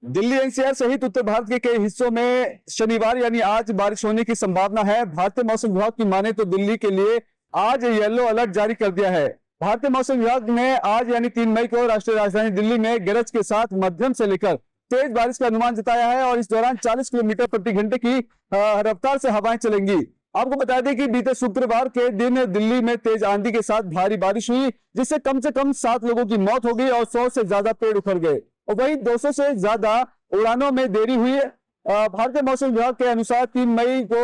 Delhi NCR सहित उत्तर भारत के कई हिस्सों में शनिवार यानी आज बारिश होने की संभावना है। भारतीय मौसम विभाग की माने तो दिल्ली के लिए आज येलो अलर्ट जारी कर दिया है। भारतीय मौसम विभाग ने आज यानी 3 मई को राष्ट्रीय राजधानी दिल्ली में गरज के साथ मध्यम से लेकर तेज बारिश का अनुमान जताया है और इस दौरान 40 किलोमीटर प्रति घंटे की रफ्तार से हवाएं चलेंगी। आपको बता दें कि बीते शुक्रवार के दिन दिल्ली में तेज आंधी के साथ भारी बारिश हुई, जिससे कम से कम 7 लोगों की मौत हो गई और 100 से ज्यादा पेड़ उखड़ गए और वहीं 200 से ज्यादा उड़ानों में देरी हुई है। भारतीय मौसम विभाग के अनुसार 3 मई को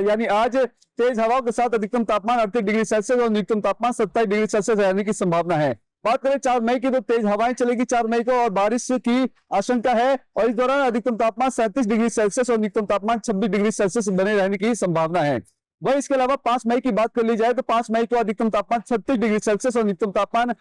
यानी आज तेज हवाओं के साथ अधिकतम तापमान 38 डिग्री सेल्सियस और न्यूनतम तापमान 27 डिग्री सेल्सियस रहने की संभावना है। बात करें 4 मई की तो तेज हवाएं चलेगी 4 मई को और बारिश की आशंका है और इस दौरान अधिकतम तापमान 37 डिग्री सेल्सियस और न्यूनतम तापमान 26 डिग्री सेल्सियस बने रहने की संभावना है। वही इसके अलावा 5 मई की बात कर ली जाए तो 5 मई को अधिकतम तापमान 36 डिग्री सेल्सियस और न्यूनतम तापमान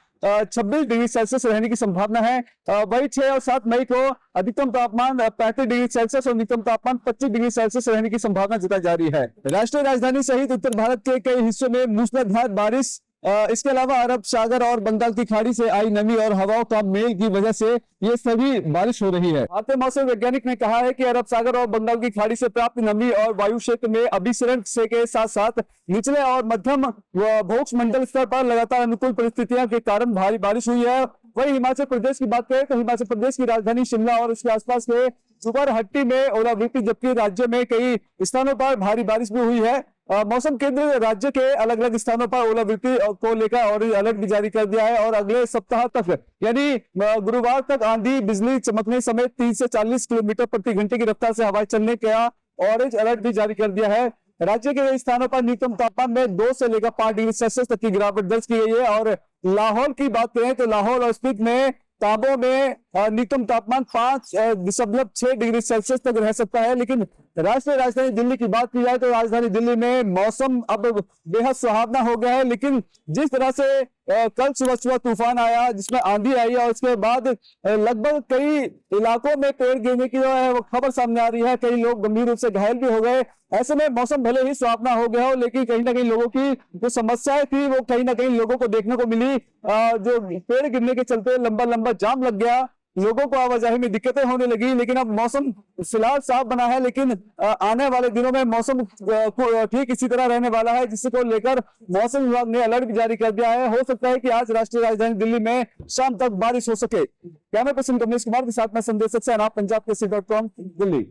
26 डिग्री सेल्सियस रहने की संभावना है। वही 6 और 7 मई को अधिकतम तापमान 35 डिग्री सेल्सियस और न्यूनतम तापमान 25 डिग्री सेल्सियस रहने की संभावना जताई जा रही है। राष्ट्रीय राजधानी सहित उत्तर भारत के कई हिस्सों में मूसलाधार बारिश, इसके अलावा अरब सागर और बंगाल की खाड़ी से आई नमी और हवाओं का मेल की वजह से ये सभी बारिश हो रही है। भारतीय मौसम वैज्ञानिक ने कहा है कि अरब सागर और बंगाल की खाड़ी से प्राप्त नमी और वायु क्षेत्र में अभिसरण से के साथ साथ निचले और मध्यम भौगोलिक स्तर पर लगातार अनुकूल परिस्थितियों के कारण भारी बारिश हुई है। वही हिमाचल प्रदेश की बात करें तो हिमाचल प्रदेश की राजधानी शिमला और उसके आसपास के जुब्बरहट्टी में ओलावृष्टि, जबकि राज्य में कई स्थानों पर भारी बारिश भी हुई है। मौसम केंद्र राज्य के अलग अलग स्थानों पर ओलावृष्टि को लेकर ऑरेंज अलर्ट भी जारी कर दिया है और अगले सप्ताह तक यानी गुरुवार तक आंधी, बिजली चमकने समेत 30 से 40 किलोमीटर प्रति घंटे की रफ्तार से हवाएं चलने का ऑरेंज अलर्ट भी जारी कर दिया है। राज्य के कई स्थानों पर न्यूनतम तापमान में 2 से लेकर 5 डिग्री सेल्सियस तक की गिरावट दर्ज की गई है और लाहौल की बात करें तो लाहौल और स्पीति में ताबों में न्यूनतम तापमान 5.6 डिग्री सेल्सियस तक रह सकता है। लेकिन राष्ट्रीय राजधानी दिल्ली की बात की जाए तो राजधानी दिल्ली में मौसम अब बेहद सुहावना हो गया है। लेकिन जिस तरह से कल सुबह तूफान आया जिसमें आंधी आई और उसके बाद लगभग कई इलाकों में पेड़ गिरने की जो है वो खबर सामने आ रही है, कई लोग गंभीर रूप से घायल भी हो गए। ऐसे में मौसम भले ही सुहावना हो गया हो, लेकिन कहीं ना कहीं लोगों की जो समस्याएं थी वो कहीं ना कहीं लोगों को देखने को मिली। जो पेड़ गिरने के चलते लंबा लंबा जाम लग गया, लोगों को आवाजाही में दिक्कतें होने लगी। लेकिन अब मौसम फिलहाल साफ बना है, लेकिन आने वाले दिनों में मौसम ठीक इसी तरह रहने वाला है, जिसको लेकर मौसम विभाग ने अलर्ट भी जारी कर दिया है। हो सकता है कि आज राष्ट्रीय राजधानी दिल्ली में शाम तक बारिश हो सके। कैमरा पर्सन कमलेश कुमार के साथ मैं संदेश सक्सेना, पंजाब केसरी.com, दिल्ली।